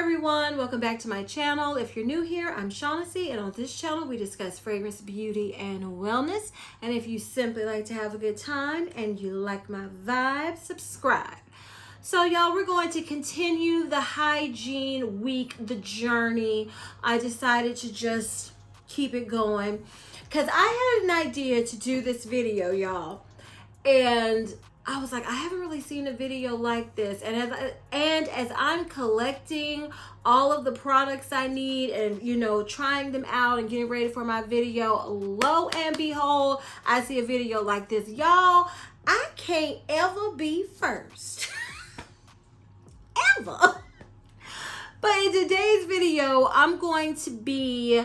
everyone, welcome back to my channel. If you're new here, I'm Shaughnessy, and on this channel we discuss fragrance, beauty, and wellness. And if you simply like to have a good time and you like my vibe, subscribe. So y'all, we're going to continue the hygiene week, the journey. I decided to just keep it going because I had an idea to do this video, y'all, and I was like, I haven't really seen a video like this. And as I'm collecting all of the products I need and, you know, trying them out and getting ready for my video, lo and behold, I see a video like this. Y'all, I can't ever be first. Ever. But in today's video, I'm going to be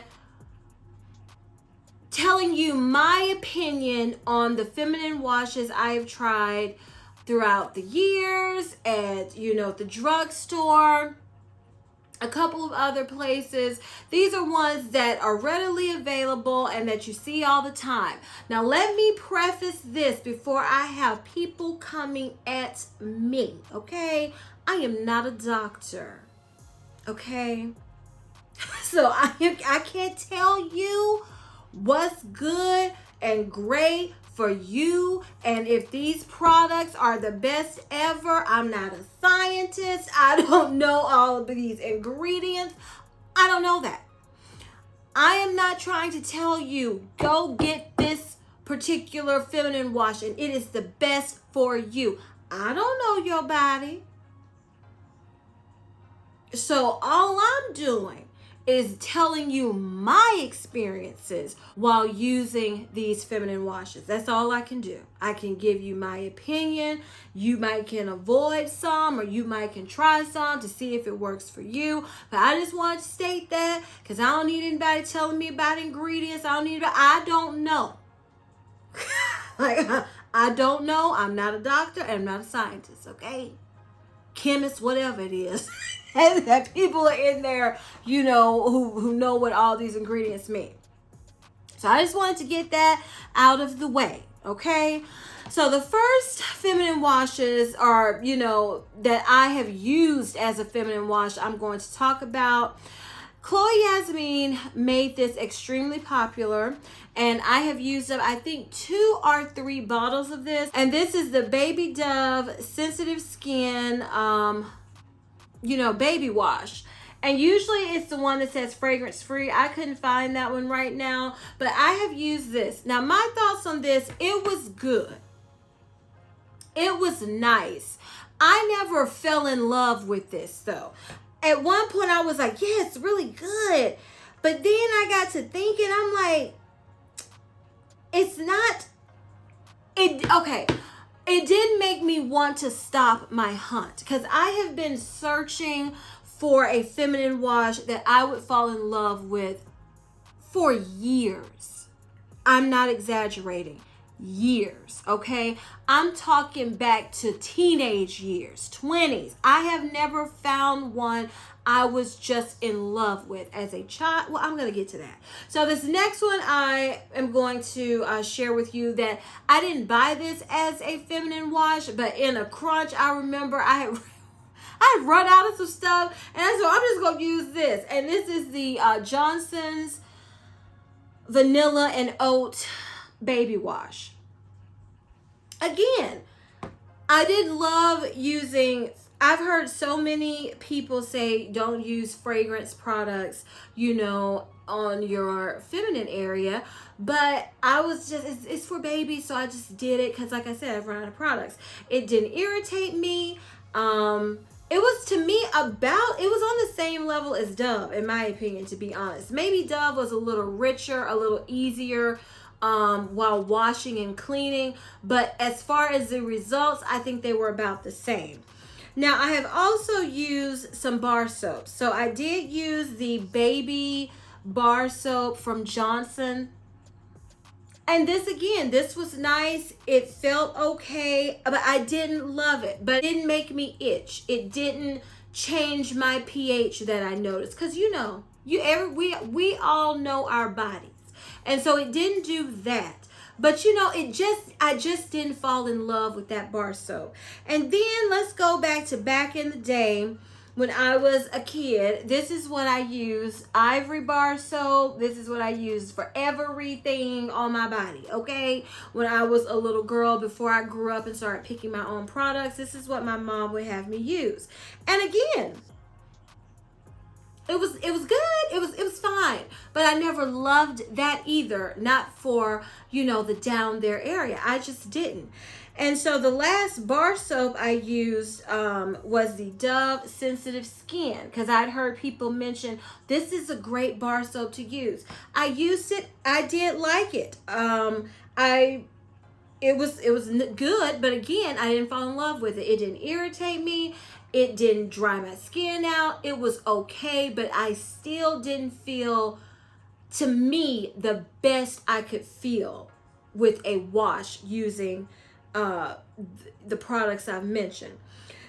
telling you my opinion on the feminine washes I have tried throughout the years at, you know, the drugstore, a couple of other places. These are ones that are readily available and that you see all the time. Now, let me preface this before I have people coming at me, okay? I am not a doctor, okay? So I can't tell you what's good and great for you, and if these products are the best ever. I'm not a scientist. I don't know all of these ingredients. I don't know that. I am not trying to tell you go get this particular feminine wash and it is the best for you. I don't know your body. So all I'm doing is telling you my experiences while using these feminine washes. That's all I can do. I can give you my opinion. You might can avoid some, or you might can try some to see if it works for you. But I just want to state that because I don't need anybody telling me about ingredients. I don't know. I don't know. I'm not a doctor and I'm not a scientist, okay? Chemist, whatever it is. And that people are in there, you know, who know what all these ingredients mean. So I just wanted to get that out of the way, okay? So the first feminine washes are, you know, that I have used as a feminine wash I'm going to talk about. Chloe Yasmin made this extremely popular, and I have used up, I think, 2 or 3 bottles of this. And this is the Baby Dove Sensitive Skin, you know, baby wash. And usually it's the one that says fragrance free. I couldn't find that one right now, but I have used this. Now, my thoughts on this, it was good. It was nice. I never fell in love with this though. At one point I was like, yeah, it's really good. But then I got to thinking, I'm like, it's not, okay. It did make me want to stop my hunt because I have been searching for a feminine wash that I would fall in love with for years. I'm not exaggerating. Years, okay? I'm talking back to teenage years, 20s. I have never found one I was just in love with as a child. Well, I'm going to get to that. So this next one I am going to share with you that I didn't buy this as a feminine wash, but in a crunch, I remember I had run out of some stuff, and so I'm just going to use this. And this is the Johnson's Vanilla and Oat Baby Wash. Again, I didn't love using, I've heard so many people say don't use fragrance products, you know, on your feminine area, but I was just, it's for babies, so I just did it because, like I said, I've run out of products. It didn't irritate me. It was, to me, it was on the same level as Dove, in my opinion, to be honest. Maybe Dove was a little richer, a little easier while washing and cleaning, but as far as the results, I think they were about the same. Now, I have also used some bar soaps. So I did use the baby bar soap from Johnson. And this, again, this was nice. It felt okay, but I didn't love it. But it didn't make me itch. It didn't change my pH that I noticed. Because, you know, we all know our bodies. And so it didn't do that. But you know, I just didn't fall in love with that bar soap. And then let's go back in the day when I was a kid, this is what I used. Ivory bar soap. This is what I used for everything on my body, okay? When I was a little girl, before I grew up and started picking my own products, this is what my mom would have me use. And again, it was good. It was fine. But I never loved that either. Not for, you know, the down there area. I just didn't. And so the last bar soap I used was the Dove Sensitive Skin, because I'd heard people mention this is a great bar soap to use. I used it. I did like it. It was good, but again, I didn't fall in love with it. It didn't irritate me. It didn't dry my skin out. It was okay, but I still didn't feel, to me, the best I could feel with a wash using the products I've mentioned.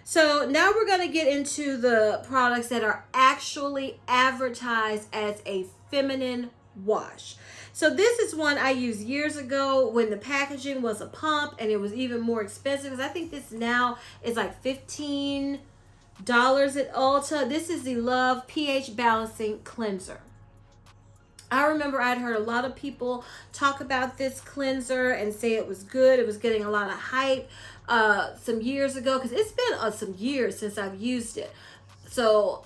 So now we're going to get into the products that are actually advertised as a feminine wash. So this is one I used years ago when the packaging was a pump and it was even more expensive, because I think this now is like $15 at Ulta. This is the Love pH Balancing Cleanser. I remember I'd heard a lot of people talk about this cleanser and say it was good. It was getting a lot of hype some years ago, because it's been some years since I've used it. So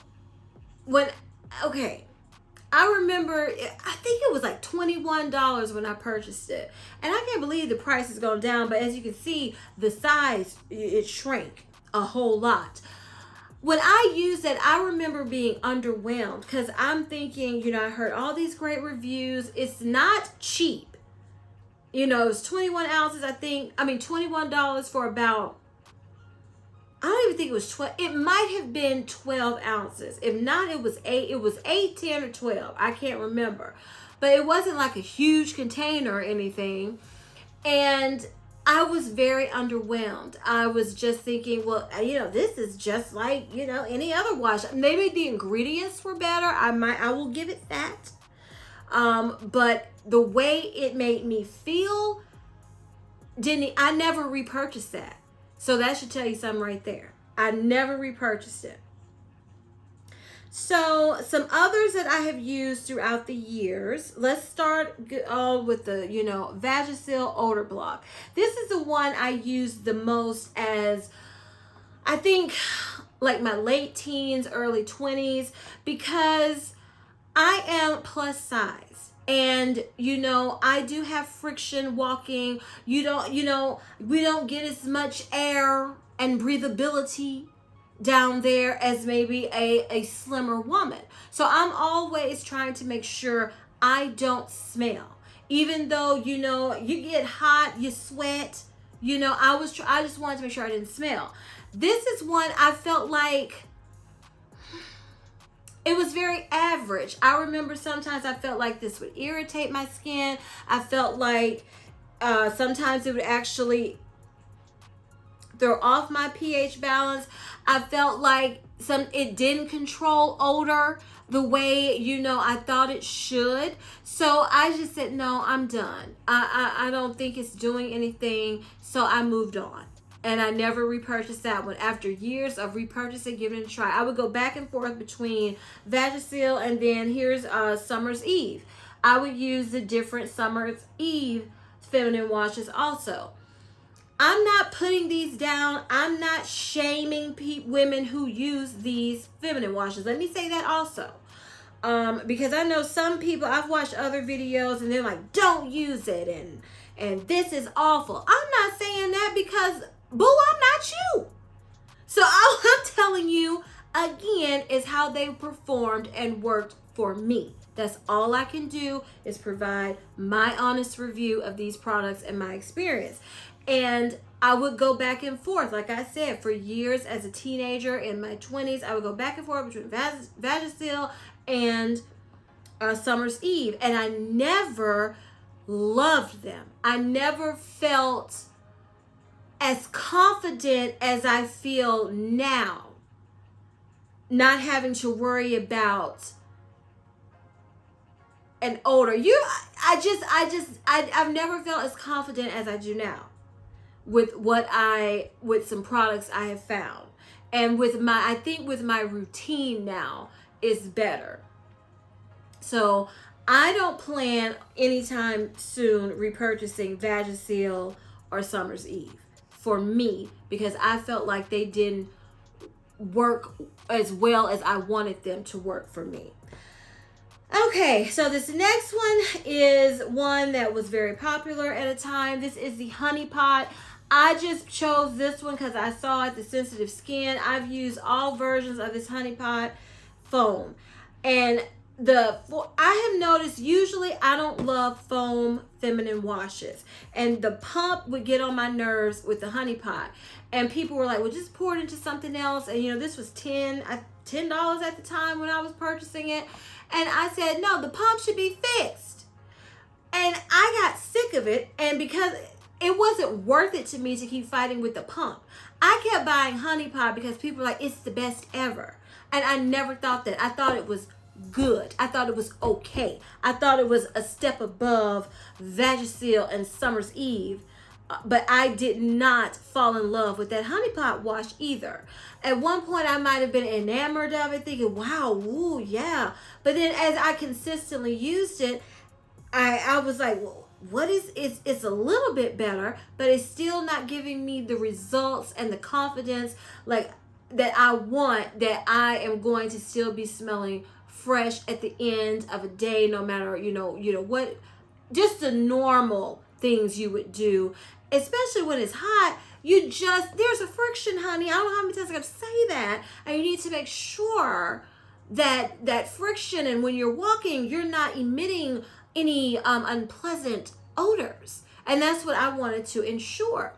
I remember, I think it was like $21 when I purchased it. And I can't believe the price has gone down, but as you can see, the size, it shrank a whole lot. When I used it, I remember being underwhelmed, because I'm thinking, you know, I heard all these great reviews. It's not cheap. You know, it's 21 ounces, $21 for about, I don't even think it was 12. It might have been 12 ounces. If not, it was 8. It was 8, 10, or 12. I can't remember. But it wasn't like a huge container or anything. And I was very underwhelmed. I was just thinking, well, you know, this is just like, you know, any other wash. Maybe the ingredients were better. I will give it that. But the way it made me feel, I never repurchased that. So that should tell you something right there. I never repurchased it. So some others that I have used throughout the years. Let's start with the, you know, Vagisil Odor Block. This is the one I used the most as, I think, like my late teens, early 20s, because I am plus size. And, you know, I do have friction walking. We don't get as much air and breathability down there as maybe a slimmer woman. So I'm always trying to make sure I don't smell. Even though, you know, you get hot, you sweat, you know, I just wanted to make sure I didn't smell. This is one I felt like it was very average. I remember sometimes I felt like this would irritate my skin. I felt like sometimes it would actually throw off my pH balance. I felt like it didn't control odor the way, you know, I thought it should. So I just said, no, I'm done. I don't think it's doing anything. So I moved on. And I never repurchased that one. After years of repurchasing, giving it a try, I would go back and forth between Vagisil and then here's Summer's Eve. I would use the different Summer's Eve feminine washes also. I'm not putting these down. I'm not shaming women who use these feminine washes. Let me say that also. Because I know some people, I've watched other videos and they're like, don't use it. And this is awful. I'm not saying that because, boo, I'm not you. So all I'm telling you, again, is how they performed and worked for me. That's all I can do, is provide my honest review of these products and my experience. And I would go back and forth. Like I said, for years as a teenager in my 20s, I would go back and forth between Vagisil and Summer's Eve. And I never loved them. I never felt as confident as I feel now, not having to worry about an odor. I've never felt as confident as I do now with some products I have found. And I think with my routine now is better. So I don't plan anytime soon repurchasing Vagisil or Summer's Eve for me, because I felt like they didn't work as well as I wanted them to work for me. Okay, so this next one is one that was very popular at a time. This is the Honeypot. I just chose this one because I saw it, the sensitive skin. I've used all versions of this Honeypot foam. And I have noticed usually I don't love foam feminine washes. And the pump would get on my nerves with the Honeypot. And people were like, well, just pour it into something else. And, this was $10 at the time when I was purchasing it. And I said, no, the pump should be fixed. And I got sick of it. And because it wasn't worth it to me to keep fighting with the pump, I kept buying Honeypot because people were like, it's the best ever. And I never thought that. I thought it was good. I thought it was okay. I thought it was a step above Vagisil and Summer's Eve. But I did not fall in love with that Honeypot wash either. At one point, I might have been enamored of it, thinking, wow, ooh, yeah. But then as I consistently used it, I was like, well, what is it's a little bit better, but it's still not giving me the results and the confidence like that I want, that I am going to still be smelling fresh at the end of a day, no matter, what, just the normal things you would do, especially when it's hot. There's a friction, honey. I don't know how many times I got to say that. And you need to make sure that friction, and when you're walking, you're not emitting any unpleasant odors. And that's what I wanted to ensure.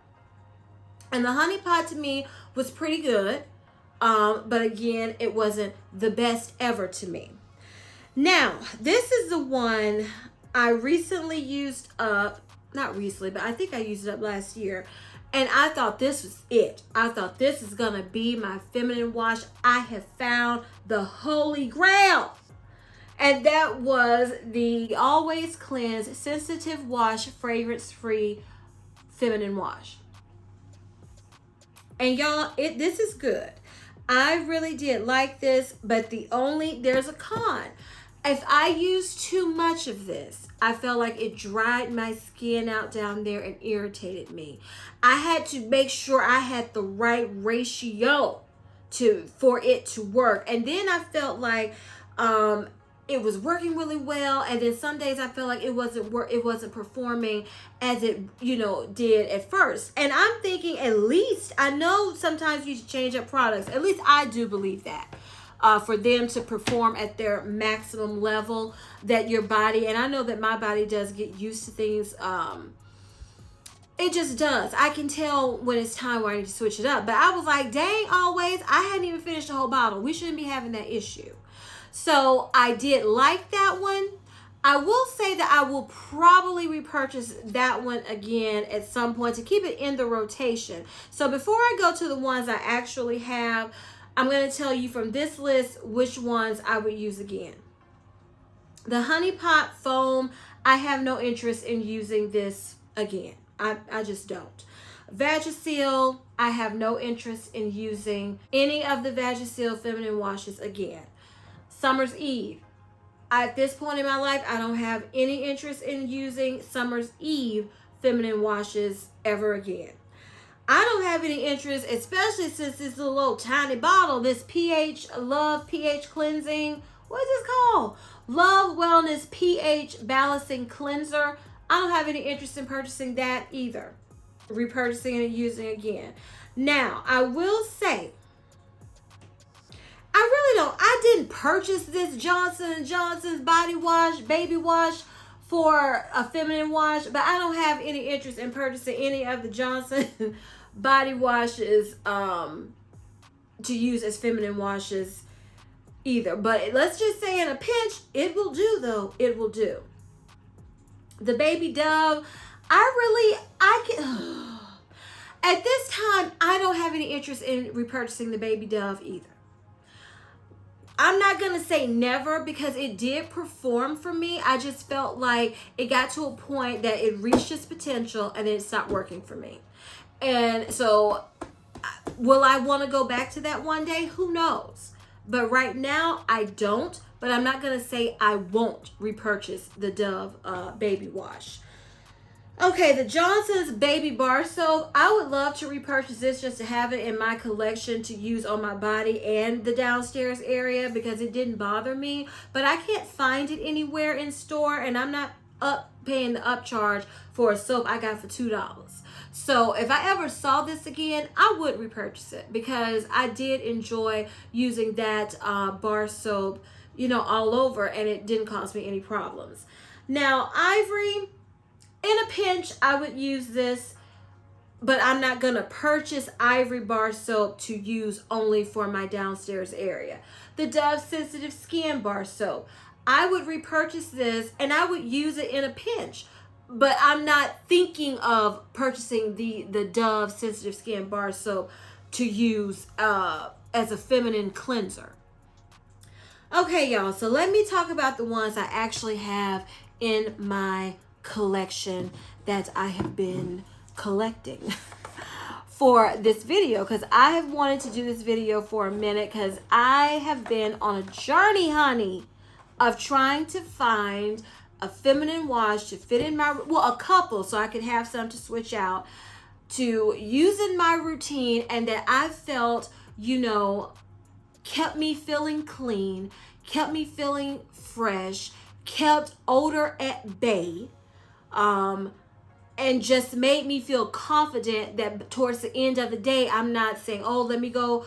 And the Honeypot to me was pretty good. But again, it wasn't the best ever to me. Now, this is the one I recently used up. Not recently, but I think I used it up last year. And I thought this was it. I thought this is going to be my feminine wash. I have found the holy grail. And that was the Always Cleanse Sensitive Wash Fragrance-Free Feminine Wash. And y'all, this is good. I really did like this, but there's a con. If I used too much of this, I felt like it dried my skin out down there and irritated me. I had to make sure I had the right ratio for it to work. And then I felt like it was working really well, and then some days I felt like it wasn't performing as it did at first. And I'm thinking, at least, I know sometimes you change up products, at least I do believe that, for them to perform at their maximum level, that your body, and I know that my body does get used to things, it just does. I can tell when it's time where I need to switch it up. But I was like, dang, Always, I hadn't even finished the whole bottle. We shouldn't be having that issue. So I did like that one. I will say that I will probably repurchase that one again at some point to keep it in the rotation. So before I go to the ones I actually have, I'm going to tell you from this list which ones I would use again. The Honeypot foam, I have no interest in using this again. I just don't. Vagisil, I have no interest in using any of the Vagisil feminine washes again. Summer's Eve, at this point in my life, I don't have any interest in using Summer's Eve feminine washes ever again. I don't have any interest, especially since this little tiny bottle, this Love pH cleansing, what is this called? Love Wellness pH balancing cleanser. I don't have any interest in purchasing that either. Repurchasing and using again. Now, I will say, I really don't. I didn't purchase this Johnson & Johnson's body wash, baby wash, for a feminine wash, but I don't have any interest in purchasing any of the Johnson body washes to use as feminine washes either. But let's just say in a pinch, it will do though. It will do. The Baby Dove, at this time, I don't have any interest in repurchasing the Baby Dove either. I'm not going to say never, because it did perform for me. I just felt like it got to a point that it reached its potential and then it stopped working for me. And so Will I want to go back to that one day? Who knows? But right now, I don't. But I'm not going to say I won't repurchase the Dove baby wash. Okay, the Johnson's Baby Bar Soap. I would love to repurchase this just to have it in my collection to use on my body and the downstairs area because it didn't bother me. But I can't find it anywhere in store, and I'm not paying the upcharge for a soap I got for $2. So if I ever saw this again, I would repurchase it because I did enjoy using that bar soap, you know, all over, and it didn't cause me any problems. Now, Ivory, in a pinch, I would use this, but I'm not going to purchase Ivory bar soap to use only for my downstairs area. The Dove Sensitive Skin bar soap, I would repurchase this and I would use it in a pinch, but I'm not thinking of purchasing the Dove Sensitive Skin bar soap to use as a feminine cleanser. Okay, y'all, so let me talk about the ones I actually have in my collection that I have been collecting for this video, because I have wanted to do this video for a minute because I have been on a journey, honey, of trying to find a feminine wash to fit in my, well, a couple so I could have some to switch out to use in my routine, and that I felt, you know, kept me feeling clean, kept me feeling fresh, kept odor at bay, and just made me feel confident that towards the end of the day, I'm not saying, oh, let me go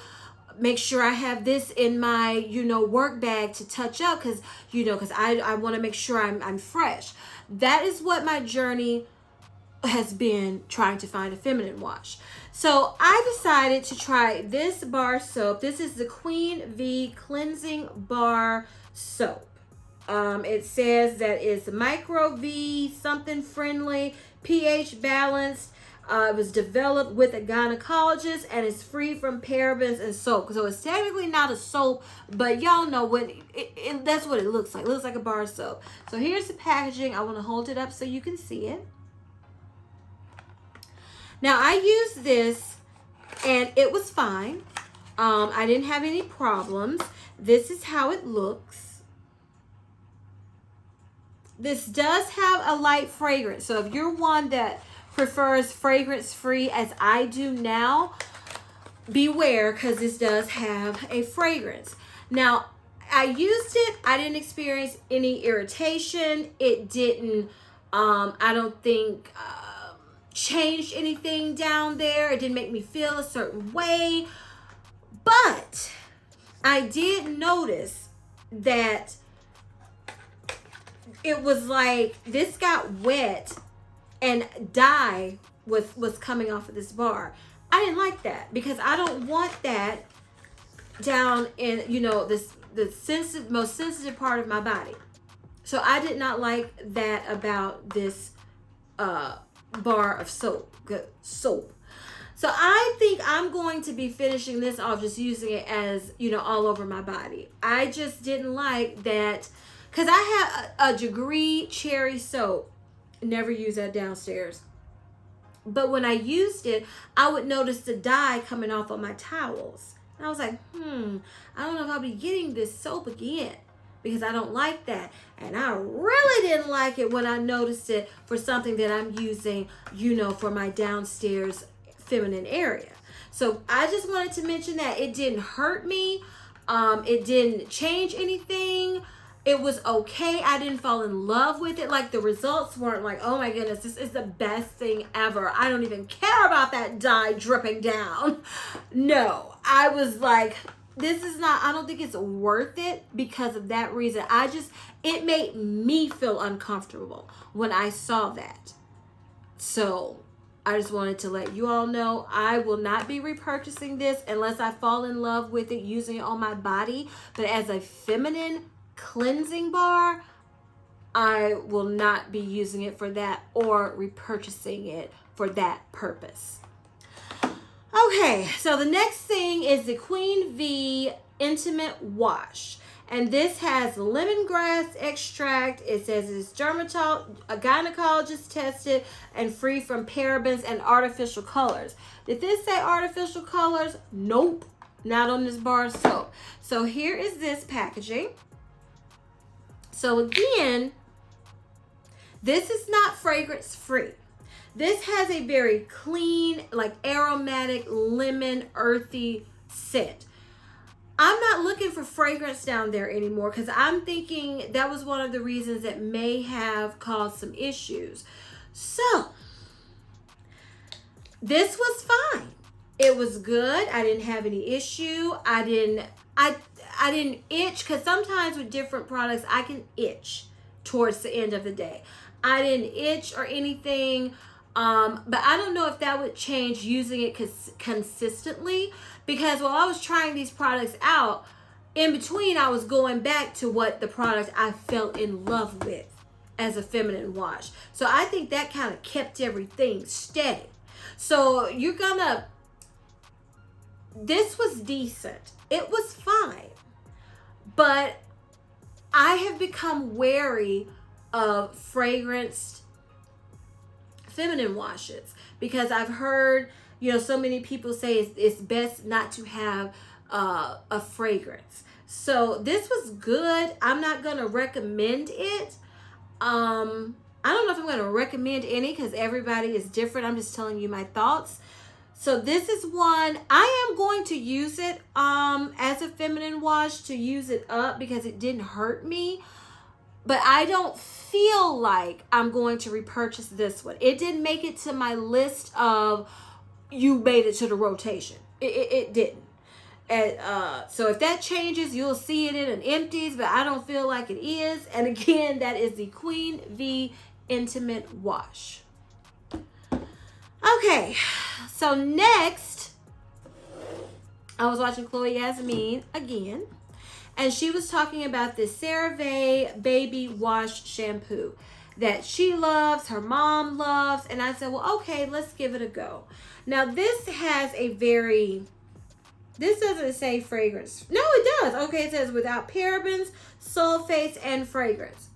make sure I have this in my, you know, work bag to touch up because, you know, because I want to make sure I'm fresh. That is what my journey has been, trying to find a feminine wash. So I decided to try this bar soap. This is the Queen V Cleansing Bar Soap. It says that it's micro V, something friendly, pH balanced. It was developed with a gynecologist and it's free from parabens and soap. So it's technically not a soap, but y'all know what that's what it looks like. It looks like a bar soap. So here's the packaging. I want to hold it up so you can see it. Now I used this and it was fine. I didn't have any problems. This is how it looks. This does have a light fragrance. So if you're one that prefers fragrance-free as I do now, beware, because this does have a fragrance. Now, I used it. I didn't experience any irritation. It didn't, I don't think, changed anything down there. It didn't make me feel a certain way. But I did notice that it was like this got wet and dye was coming off of this bar. I didn't like that because I don't want that down in, you know, the most sensitive part of my body. So I did not like that about this bar of soap. So I think I'm going to be finishing this off just using it as, you know, all over my body. I just didn't like that because I had a Degree cherry soap. Never use that downstairs. But when I used it, I would notice the dye coming off of my towels. And I was like, I don't know if I'll be getting this soap again because I don't like that. And I really didn't like it when I noticed it for something that I'm using, you know, for my downstairs feminine area. So I just wanted to mention that it didn't hurt me. It didn't change anything. It was okay. I didn't fall in love with it. Like the results weren't like, oh my goodness, this is the best thing ever. I don't even care about that dye dripping down. No, I was like, this is not, I don't think it's worth it because of that reason. It made me feel uncomfortable when I saw that. So I just wanted to let you all know I will not be repurchasing this unless I fall in love with it, using it on my body. But as a feminine cleansing bar, I will not be using it for that or repurchasing it for that purpose. Okay, so the next thing is the Queen V Intimate Wash. And this has lemongrass extract. It says it's gynecologist tested and free from parabens and artificial colors. Did this say artificial colors? Nope, not on this bar soap. So here is this packaging. So again, this is not fragrance free. This has a very clean, like aromatic, lemon, earthy scent. I'm not looking for fragrance down there anymore because I'm thinking that was one of the reasons that may have caused some issues. So this was fine. It was good. I didn't have any issue. I didn't itch, because sometimes with different products I can itch towards the end of the day. I didn't itch or anything. But I don't know if that would change using it consistently, because while I was trying these products out, in between I was going back to what the product I fell in love with as a feminine wash. So I think that kind of kept everything steady. So this was decent. It was fine. But I have become wary of fragranced feminine washes, because I've heard, so many people say it's best not to have a fragrance. So this was good. I'm not going to recommend it. I don't know if I'm going to recommend any, because everybody is different. I'm just telling you my thoughts. So this is one. I am going to use it as a feminine wash, to use it up, because it didn't hurt me. But I don't feel like I'm going to repurchase this one. It didn't make it to my list of you made it to the rotation. It didn't. And so if that changes, you'll see it in an empties, but I don't feel like it is. And again, that is the Queen V Intimate Wash. Okay, so next, I was watching Chloe Yasmin again, and she was talking about this CeraVe Baby Wash Shampoo that she loves, her mom loves, and I said, well, okay, let's give it a go. Now, this has this doesn't say fragrance. No, it does. Okay, it says without parabens, sulfates, and fragrance.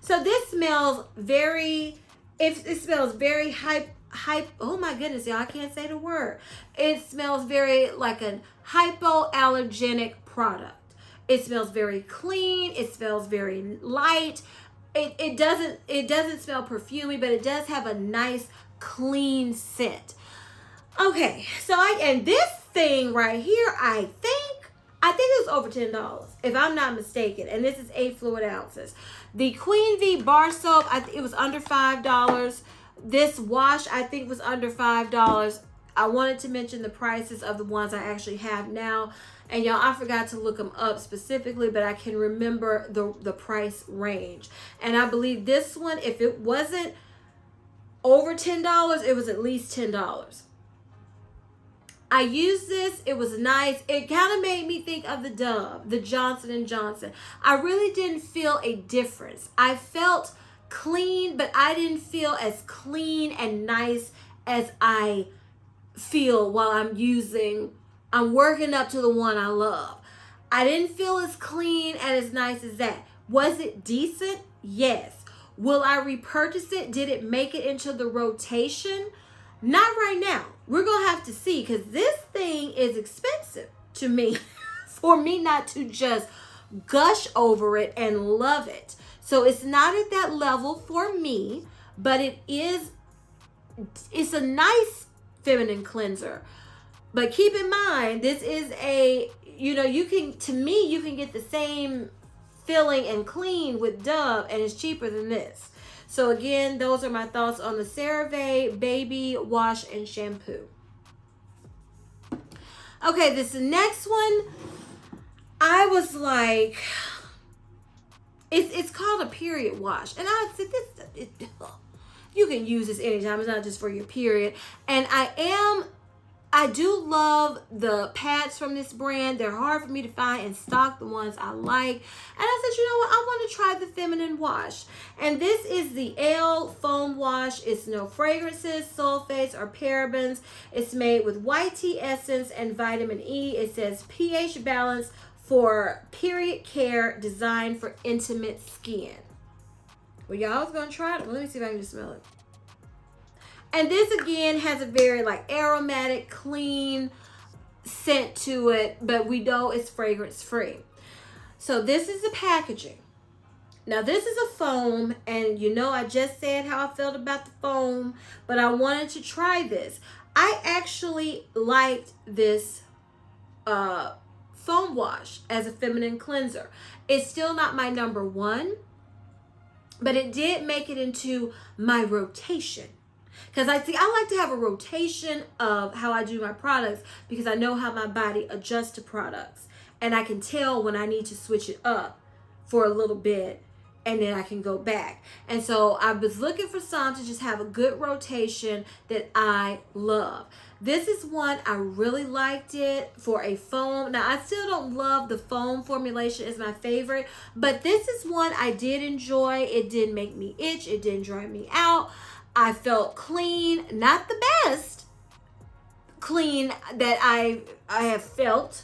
So this smells very... It smells very oh my goodness, y'all, I can't say the word. It smells very like a hypoallergenic product. It smells very clean. It smells very light. It doesn't smell perfumey, but it does have a nice clean scent. Okay, so and this thing right here, I think it was over $10, if I'm not mistaken. And this is 8 fluid ounces. The Queen V bar soap, it was under $5. This wash, I think, was under $5. I wanted to mention the prices of the ones I actually have now. And y'all, I forgot to look them up specifically, but I can remember the price range. And I believe this one, if it wasn't over $10, it was at least $10. I used this. It was nice. It kind of made me think of the Dove, the Johnson & Johnson. I really didn't feel a difference. I felt clean, but I didn't feel as clean and nice as I feel while I'm working up to the one I love. I didn't feel as clean and as nice as that. Was it decent? Yes. Will I repurchase it? Did it make it into the rotation? Not right now. We're going to have to see, because this thing is expensive to me for me not to just gush over it and love it. So it's not at that level for me, but it's a nice feminine cleanser. But keep in mind, this is you can get the same feeling and clean with Dove, and it's cheaper than this. So again, those are my thoughts on the CeraVe Baby Wash and Shampoo. Okay, this next one, I was like, it's called a period wash. And I said, you can use this anytime. It's not just for your period. And I do love the pads from this brand. They're hard for me to find and stock the ones I like. And I said, you know what? I want to try the feminine wash. And this is the L Foam Wash. It's no fragrances, sulfates, or parabens. It's made with white tea essence and vitamin E. It says pH balance for period care designed for intimate skin. Well, y'all was gonna try it. Well, let me see if I can just smell it. And this again has a very like aromatic, clean scent to it, but we know it's fragrance free. So this is the packaging. Now this is a foam, and you know I just said how I felt about the foam, but I wanted to try this. I actually liked this foam wash as a feminine cleanser. It's still not my number one, but it did make it into my rotation. Because I like to have a rotation of how I do my products, because I know how my body adjusts to products. And I can tell when I need to switch it up for a little bit, and then I can go back. And so I was looking for some to just have a good rotation that I love. This is one I really liked it for a foam. Now I still don't love the foam formulation as my favorite, but this is one I did enjoy. It didn't make me itch. It didn't dry me out. I felt clean, not the best clean that I have felt.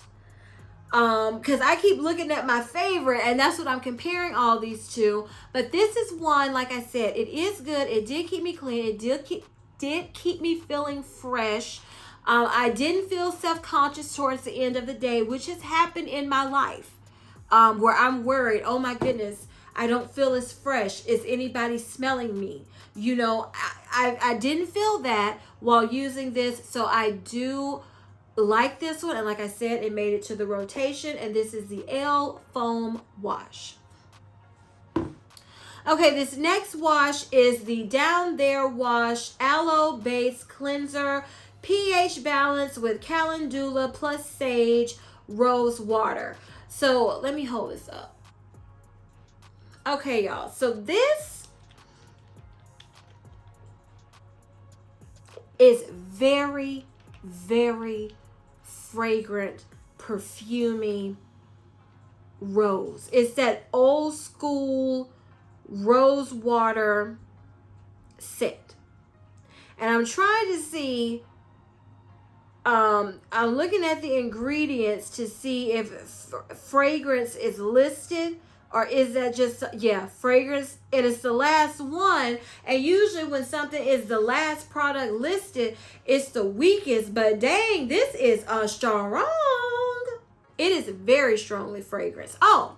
Because I keep looking at my favorite, and that's what I'm comparing all these to. But this is one, like I said, it is good. It did keep me clean. It did keep me feeling fresh. I didn't feel self-conscious towards the end of the day, which has happened in my life, where I'm worried, oh my goodness, I don't feel as fresh. Is anybody smelling me? You know, I didn't feel that while using this, so I do like this one. And like I said, it made it to the rotation, and this is the L Foam Wash. Okay, this next wash is the Down There Wash Aloe Base Cleanser, pH balance with calendula plus sage rose water. So let me hold this up. Okay, y'all, so this is very, very fragrant, perfumey rose. It's that old school rose water scent. And I'm trying to see, I'm looking at the ingredients to see if fragrance is listed, or is that just, yeah, fragrance. It is the last one. And usually when something is the last product listed, it's the weakest. But dang, this is strong. It is very strongly fragranced. Oh,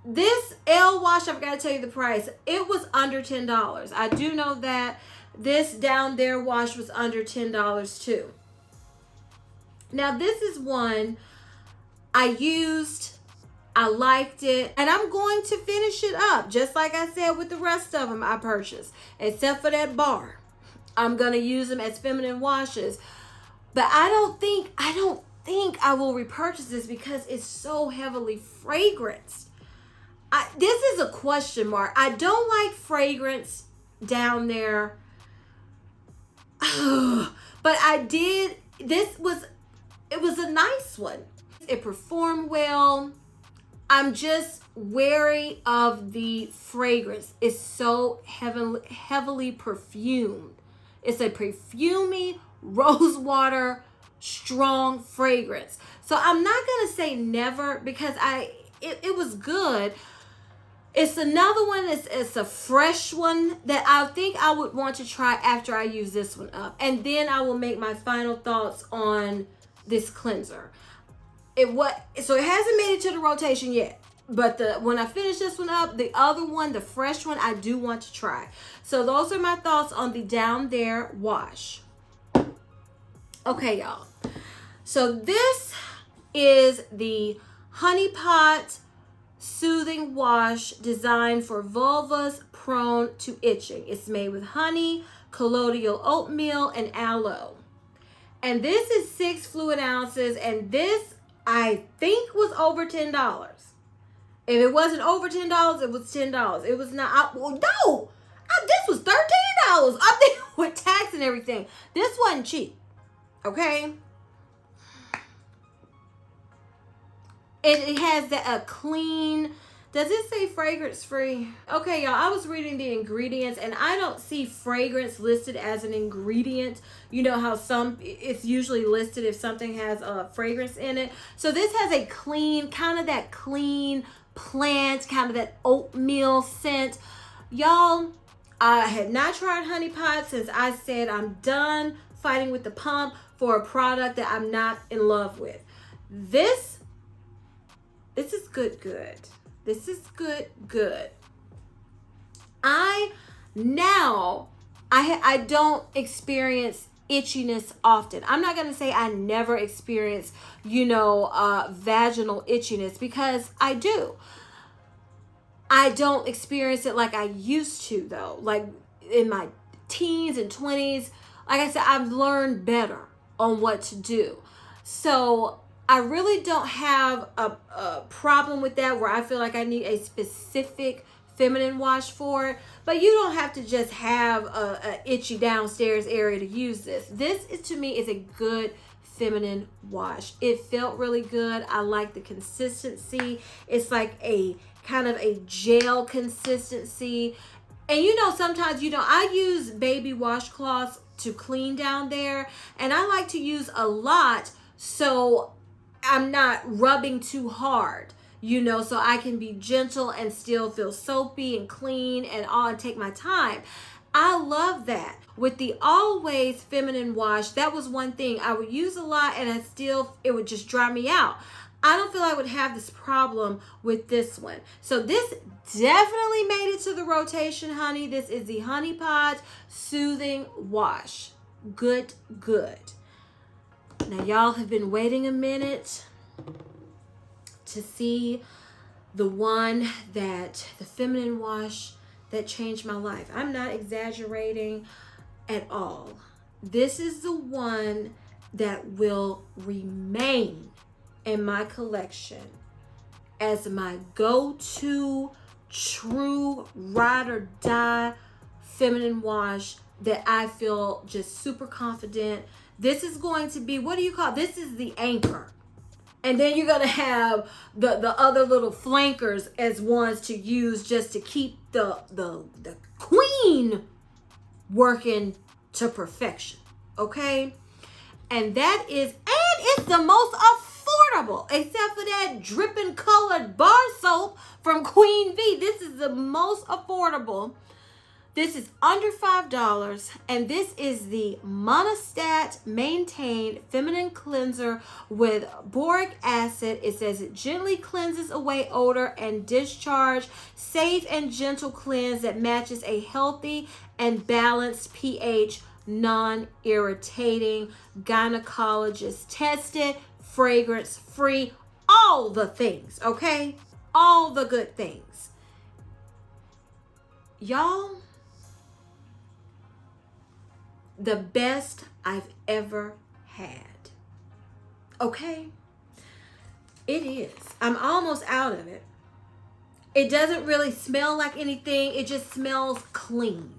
this L wash, I've got to tell you the price. It was under $10. I do know that this Down There wash was under $10 too. Now this is one I used. I liked it, and I'm going to finish it up just like I said with the rest of them I purchased, except for that bar. I'm going to use them as feminine washes, but I don't think I will repurchase this because it's so heavily fragranced. This is a question mark. I don't like fragrance Down There, but I did. It was a nice one. It performed well. I'm just wary of the fragrance. It's so heavily perfumed. It's a perfumey, rose water, strong fragrance. So I'm not going to say never, because it was good. It's another one. It's a fresh one that I think I would want to try after I use this one up. And then I will make my final thoughts on this cleanser. So it hasn't made it to the rotation yet, but when I finish this one up, the other one, the fresh one, I do want to try. So those are my thoughts on the Down There wash. Okay, y'all. So this is the Honeypot Soothing Wash designed for vulvas prone to itching. It's made with honey, colloidal oatmeal, and aloe. And this is 6 fluid ounces, and this I think was over $10. If it wasn't over $10, it was $10. It was not. This was $13. I think with tax and everything. This wasn't cheap. Okay. It has a clean, Does it say fragrance free? Okay, y'all, I was reading the ingredients and I don't see fragrance listed as an ingredient. You know how it's usually listed if something has a fragrance in it. So this has a clean, kind of that clean plant, kind of that oatmeal scent. Y'all, I had not tried Honeypot since I said I'm done fighting with the pump for a product that I'm not in love with. This is good. This is good. I don't experience itchiness often. I'm not going to say I never experience, vaginal itchiness, because I do. I don't experience it like I used to, though. Like in my teens and 20s, like I said, I've learned better on what to do. So I really don't have a problem with that where I feel like I need a specific feminine wash for it. But you don't have to just have a itchy downstairs area to use this. This is, to me, is a good feminine wash. It felt really good. I like the consistency. It's like a kind of a gel consistency. And sometimes, I use baby washcloths to clean down there. And I like to use a lot so I'm not rubbing too hard, so I can be gentle and still feel soapy and clean and all, and take my time. I love that. With the Always feminine wash, that was one thing I would use a lot and it would just dry me out. I don't feel I would have this problem with this one. So this definitely made it to the rotation, honey. This is the Honeypot Soothing Wash. Good. Now, y'all have been waiting a minute to see the feminine wash that changed my life. I'm not exaggerating at all. This is the one that will remain in my collection as my go-to true ride or die feminine wash that I feel just super confident. This is going to be, this is the anchor. And then you're going to have the other little flankers as ones to use just to keep the queen working to perfection. Okay? And it's the most affordable, except for that dripping colored bar soap from Queen V. This is the most affordable. This is under $5, and this is the Monostat Maintained Feminine Cleanser with boric acid. It says it gently cleanses away odor and discharge. Safe and gentle cleanse that matches a healthy and balanced pH, non-irritating, gynecologist tested, fragrance free, all the things, okay? All the good things. Y'all, the best I've ever had. Okay? It is. I'm almost out of it. It doesn't really smell like anything. It just smells clean.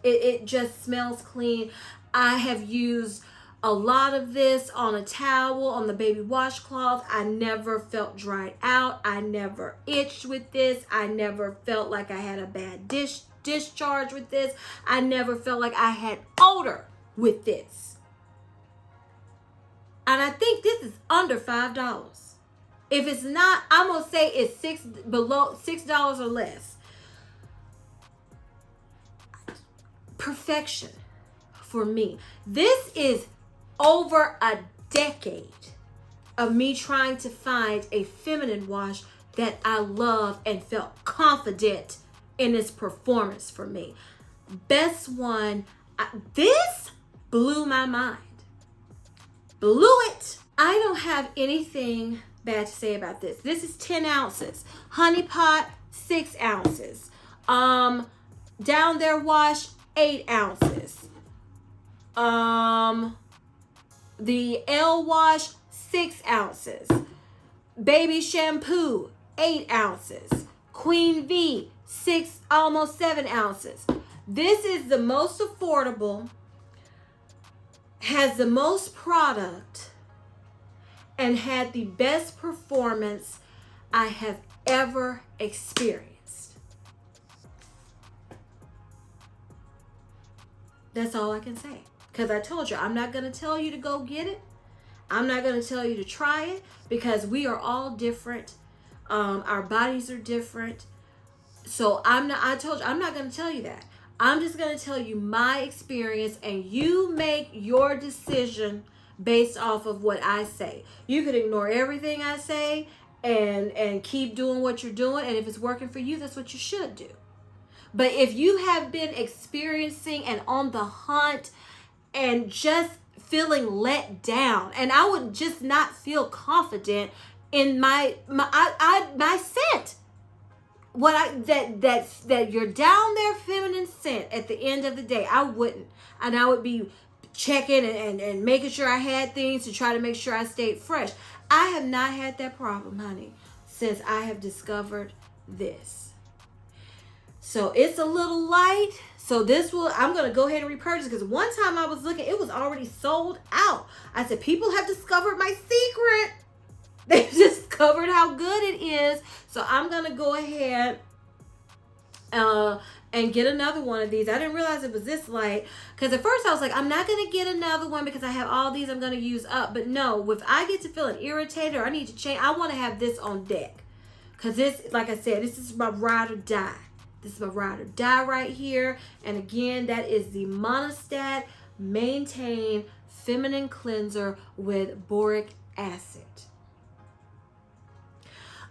It just smells clean. I have used a lot of this on a towel, on the baby washcloth. I never felt dried out. I never itched with this. I never felt like I had a bad discharge with this. I never felt like I had odor with this. And I think this is under $5. If it's not, I'm gonna say it's below $6 or less. Perfection for me. This is over a decade of me trying to find a feminine wash that I love and felt confident in its performance for me. Best one. This blew my mind. Blew it. I don't have anything bad to say about this. This is 10 ounces. Honeypot, 6 ounces. Down There Wash, 8 ounces. The L Wash, 6 ounces. Baby Shampoo, 8 ounces. Queen V, 6, almost 7 ounces. This is the most affordable, has the most product, and had the best performance I have ever experienced. That's all I can say. Because I told you, I'm not going to tell you to go get it. I'm not going to tell you to try it, because we are all different. Our bodies are different. So I told you, I'm not going to tell you that. I'm just going to tell you my experience, and you make your decision based off of what I say. You could ignore everything I say and keep doing what you're doing. And if it's working for you, that's what you should do. But if you have been experiencing and on the hunt and just feeling let down, and I would just not feel confident in my scent. That you're down there feminine scent at the end of the day, I wouldn't. And I would be checking and making sure I had things to try to make sure I stayed fresh. I have not had that problem, honey, since I have discovered this. So it's a little light. So I'm going to go ahead and repurchase, because one time I was looking, it was already sold out. I said, people have discovered my secret. They've discovered how good it is. So I'm going to go ahead and get another one of these. I didn't realize it was this light, because at first I was like, I'm not going to get another one because I have all these I'm going to use up. But no, if I get to feeling irritated or I need to change, I want to have this on deck. Because this, like I said, this is my ride or die. This is my ride or die right here. And again, that is the Monostat Maintain Feminine Cleanser with boric acid.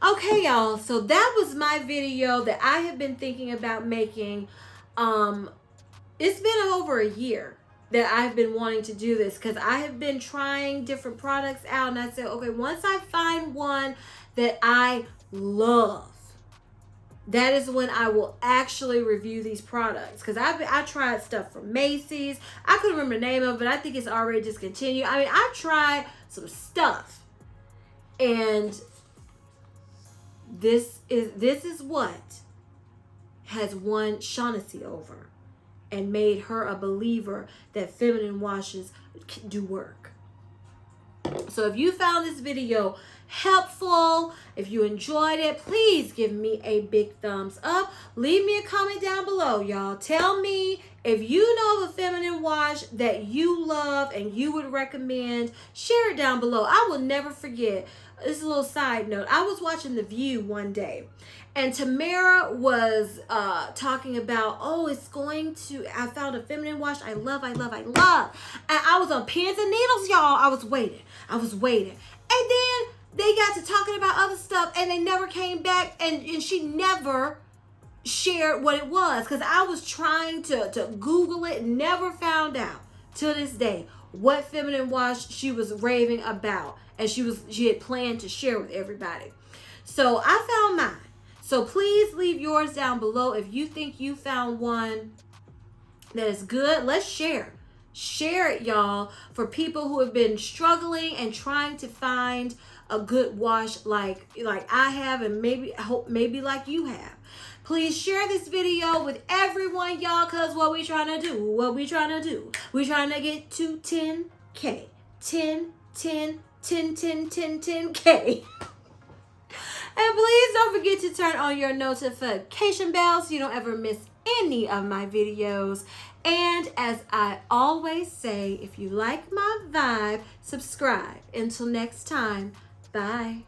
Okay, y'all, so that was my video that I have been thinking about making. It's been over a year that I've been wanting to do this, because I have been trying different products out, and I said, okay, once I find one that I love, that is when I will actually review these products. Because I tried stuff from Macy's. I couldn't remember the name of it, but I think it's already discontinued. I mean, I tried some stuff, and this is what has won Shaughnessy over and made her a believer that feminine washes do work. So if you found this video helpful, if you enjoyed it, please give me a big thumbs up. Leave me a comment down below, y'all. Tell me if you know of a feminine wash that you love and you would recommend. Share it down below. I will never forget. This is a little side note. I was watching The View one day, and Tamara was talking about, I found a feminine wash I love. And I was on pins and needles, y'all. I was waiting. And then they got to talking about other stuff, and they never came back, and she never shared what it was, because I was trying to Google it, never found out to this day what feminine wash she was raving about, and she had planned to share with everybody. So I found mine. So please leave yours down below if you think you found one that is good. Let's share. Share it, y'all, for people who have been struggling and trying to find a good wash like I have, and maybe like you have. Please share this video with everyone, y'all, because what we trying to do? We trying to get to 10K. 10K. And please don't forget to turn on your notification bell so you don't ever miss any of my videos. And as I always say, if you like my vibe, subscribe. Until next time, bye.